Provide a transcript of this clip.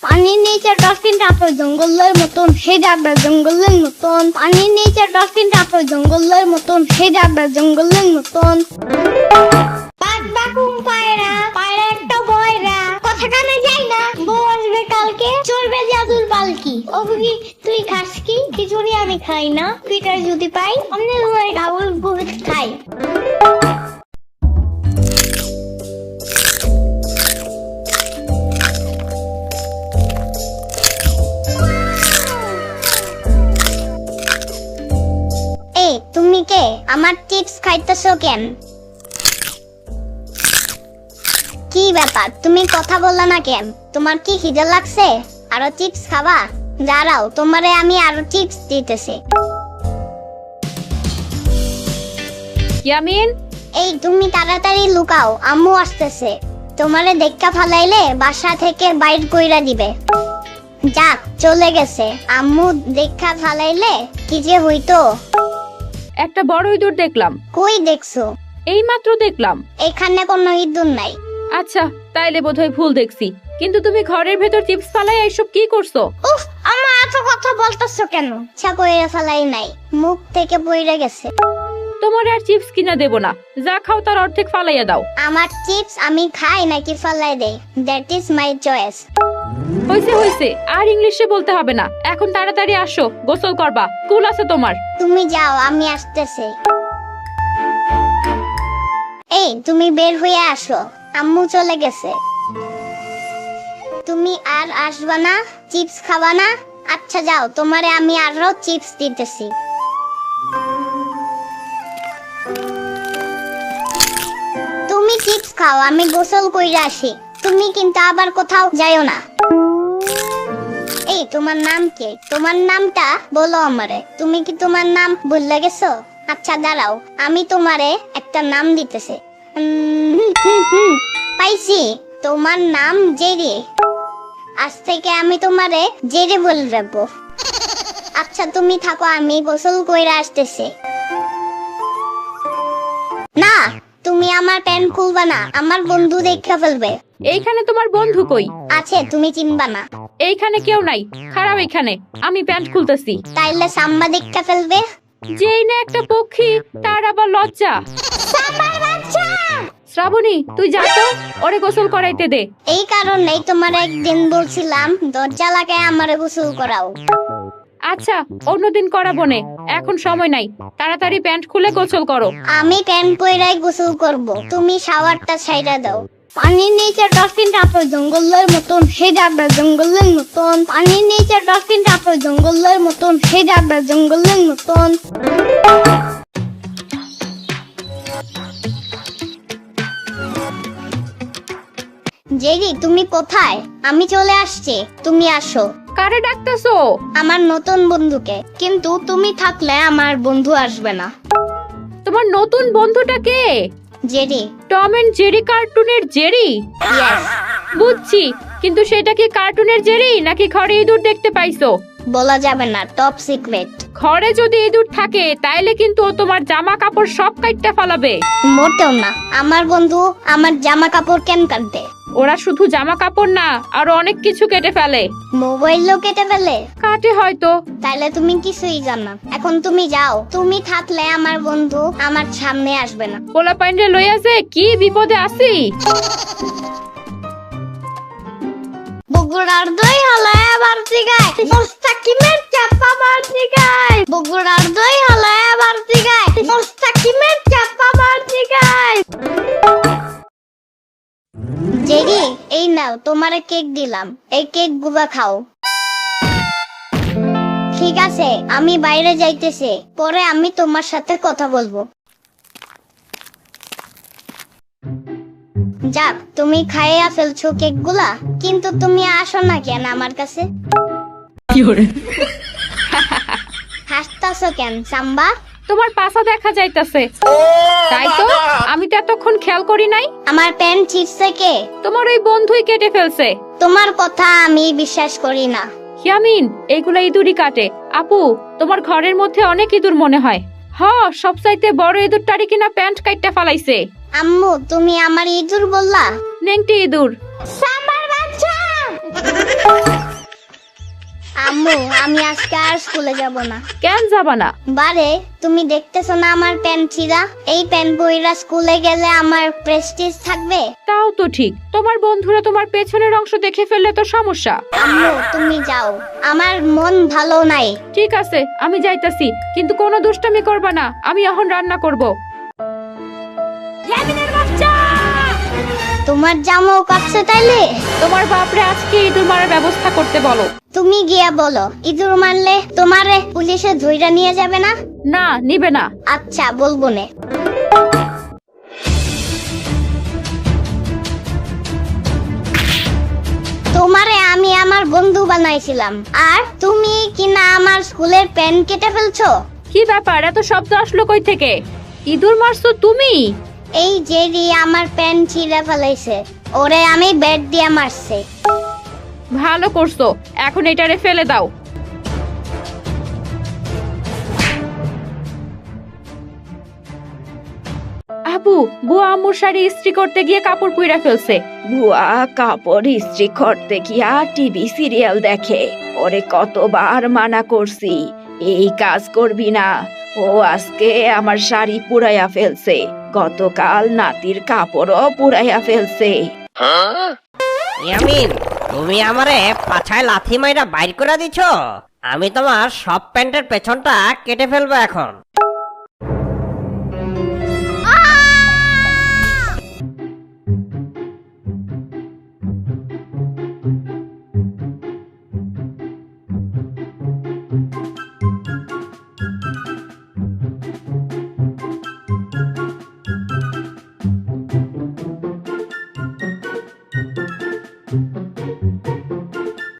পানির নিচে ডলফিনটা তো জঙ্গলের মতন, হে যাবে জঙ্গলের মতন। পানির নিচে ডলফিনটা তো জঙ্গলের মতন, হে যাবে জঙ্গলের মতন। পাক বাকুম পায়রা, পায়রা একটা বয়রা, কথা কানে যায় না, বউ আসবে কালকে, চলবে জাদুর পালকি। ও বুবি তুই খাস কি? খিচুড়ি আমি খাই না, পিঠা যদি পাই অন্যের ঘরে খাবো, বুবি খাই। তুমি কে? আমার চিপস খাইতেছো কেন? কি ব্যাপার, তুমি কথা বললা না কেন? তোমার কি খিদে লাগছে? আরো চিপস খাবা? দাঁড়াও, তোমারে আমি আরো চিপস দিতেছি। ইয়ামিন, এই তুমি তাড়াতাড়ি লুকাও, আম্মু আসতেছে। তোমারে দেখা ফালাইলে বাসা থেকে বাইর কইরা দিবে। যাক, চলে গেছে। আম্মু দেখা ফালাইলে কি যে হইতো। একটা বড় ইঁদুর দেখলাম। কই দেখছো? এই মাত্র দেখলাম। এখানে কোনো ইঁদুর নাই। আচ্ছা, তাইলে বোধহয় ভুল দেখছি। কিন্তু তুমি ঘরের ভেতর চিপস ফালাই এইসব কি করছো? উফ, আমার এত কথা বলতেছো কেন? ইচ্ছা কইরা ফালাই নাই, মুখ থেকে পড়ে গেছে। তোমার আর চিপস কিনা দেব না, যা খাও তার অর্ধেক ফালাইয়া দাও। আমার চিপস আমি খাই নাকি ফালাই দেই, দ্যাট ইজ মাই চয়েস। হইছে হইছে, আর ইংলিশে বলতে হবে না। এখন তাড়াতাড়ি আসো, গোসল করবা, স্কুল আছে তোমার। তুমি যাও, আমি আসতেছি। এই তুমি বের হয়ে আসো, আম্মু চলে গেছে। তুমি আর আসবা না? চিপস খাবা না? আচ্ছা যাও, তোমারে আমি আরো চিপস দিতেছি। তুমি চিপস খাও, আমি গোসল কইরা আসি। তুমি কিন্তু আবার কোথাও যাইও না। এই তোমার নাম কি? তোমার নামটা বলো আমারে। তুমি কি তোমার নাম ভুলে গেছো? আচ্ছা দাঁড়াও, আমি তোমারে একটা নাম দিতেছি। পাইছি, তোমার নাম জেরি। আজ থেকে আমি তোমারে জেরি বলে রাখবো। আচ্ছা তুমি থাকো, আমি গোসল কইরা আসতেছি। না, তুমি আমার প্যান্ট খুলবা না, আমার বন্ধু দেখে ফেলবে। এইখানে তোমার বন্ধু কই? আছে, তুমি চিনবা না। এইখানে কেউ নাই, খারাপ। এইখানে আমি প্যান্ট খুলতেছি। তাইলে সাম্বা দেখে ফেলবে। যেই না একটা পক্ষী, তার আবার লজ্জা। সাম্বার বাচ্চা! শ্রাবণী, তুই যা তো, ওরে গোসল করাইতে দে। এই কারণেই তোমার একদিন বলছিলাম দরজা লাগায় আমারে গোসল করাও। আচ্ছা, অন্যদিন করাবো নে, এখন সময় নাই। তাড়াতাড়ি প্যান্ট খুলে গোসল করো। আমি প্যান্ট পইরাই গোসল করব, তুমি শাওয়ারটা ছাইড়া দাও। পানির নিচে ডলফিনটা তো জঙ্গলের মতন, হে যাবে জঙ্গলের মতন। পানির নিচে ডলফিনটা তো জঙ্গলের মতন, হে যাবে জঙ্গলের মতন। জেরি, তুমি কোথায়? আমি চলে আসছি, তুমি আসো। কারে ডাকতেছো? আমার নতুন বন্ধুকে। কিন্তু তুমি থাকলে আমার বন্ধু আসবে না। তোমার নতুন বন্ধুটা কে? জেরি। টম এন্ড জেরি কার্টুনের জেরি? ইয়েস। বুঝছি, কিন্তু সেটা কি কার্টুনের জেরি নাকি ঘরে ইঁদুর দেখতে পাইছো? বলা যাবে না, টপ সিক্রেট। ঘরে যদি ইঁদুর থাকে তাইলে কিন্তু ও তোমার জামা কাপড় সব কাইটটা ফালাবে। মোটেও না, আমার বন্ধু আমার জামা কাপড় কেন কাটবে? ওরা শুধু জামা কাপড় না, আরো অনেক কিছু কেটে ফেলে। মোবাইলও কেটে ফেলে? কাটে হয়তো। তাইলে তুমি কিছুই জানো না। এখন তুমি যাও, তুমি থাকলে আমার বন্ধু আমার সামনে আসবে না। পোলা পাইন্ডে লইয়া যে কি বিপদে আছি। বগুড়ার দই হলায় বাড়তি গায়, মুস্তাকিমের চাপা বাড়তি গায়। বগুড়ার দই হলায় বাড়তি গায়, মুস্তাকিমের চাপা বাড়তি গায়। জেরি, এই নাও, তোমারে কেক দিলাম, এই কেক গুলা খাও। ঠিক আছে, আমি বাইরে যাইতেছি, পরে আমি তোমার সাথে কথা বলবো। যাক, তুমি খাইয়া ফেলছো কেক গুলা, কিন্তু তুমি আসো না কেন আমার কাছে? হাসতাছো কেন সাম্বা? তোমার পাছা দেখা যাইতাছে। তাই তো, আমি তো এতক্ষণ খেয়াল করি নাই। আমার প্যান্ট ছিঁড়ছে কে? তোমার ওই বন্ধুই কেটে ফেলছে। তোমার কথা আমি বিশ্বাস করি না। ইয়ামিন, এইগুলা ইঁদুরই কাটে। আপু, তোমার ঘরের মধ্যে অনেক ইঁদুর মনে হয়। সবচাইতে বড় ইঁদুরটারি কিনা প্যান্ট কাইটটা ফালাইছে। আম্মু, তুমি আমার ইঁদুর বললা? নেংটি ইঁদুর। সাম্বার বাচ্চা! আম্মু, আমি আজকে আর স্কুলে যাব না। কেন যাবা না? বারে, তুমি দেখতেছো না আমার প্যান্ট ছিঁড়া? এই প্যান্ট পইরা স্কুলে গেলে আমার প্রেস্টিজ থাকবে? তাও তো ঠিক, তোমার বন্ধুরা তোমার পেছনের অংশ দেখে ফেললে তো সমস্যা। আম্মু, তুমি যাও, আমার মন ভালো নাই। ঠিক আছে, আমি যাইতাছি, কিন্তু কোনো দুষ্টামি করবা না। আমি এখন রান্না করব। তোমার জামাও কাটছে তাইলে? তোমার বাপরে আজকে ইঁদুর মারার ব্যবস্থা করতে বলো। তুমি গিয়া বলো, ইঁদুর মারলে তোমারে পুলিশে ধইরা নিয়ে যাবে না? না, নিবে না। আচ্ছা, বলবো নে। তোমারে আমি আমার বন্ধু বানাইছিলাম, আর তুমি কিনা আমার স্কুলের পেন কেটে ফেলছো। কি ব্যাপার, এত শব্দ আসলো কই থেকে? ইঁদুর মারছো তুমি? এই জেরি আমার পেন ছিঁড়ে ফেলাইছে, ওরে আমি ব্যাট দিয়ে মারছে। ভালো করছো, এখন এটারে ফেলে দাও। আপু, বুয়া আম্মুর শাড়ি ইস্ত্রি করতে গিয়ে কাপড় পুইরা ফেলছে। বুয়া কাপড় ইস্ত্রি করতে গিয়া টিভি সিরিয়াল দেখে। ওরে কতবার মানা করছি এই কাজ করবি না। ও আজকে আমার শাড়ি পুরাইয়া ফেলছে, গতকাল নাতির কাপড়ও পুরাইয়া ফেলছে। ইয়ামিন, তুমি আমারে পাছায় লাথি মাইরা বাইর করে দিছো। আমি তোমার সব প্যান্টের পেছনটা কেটে ফেলবো এখন।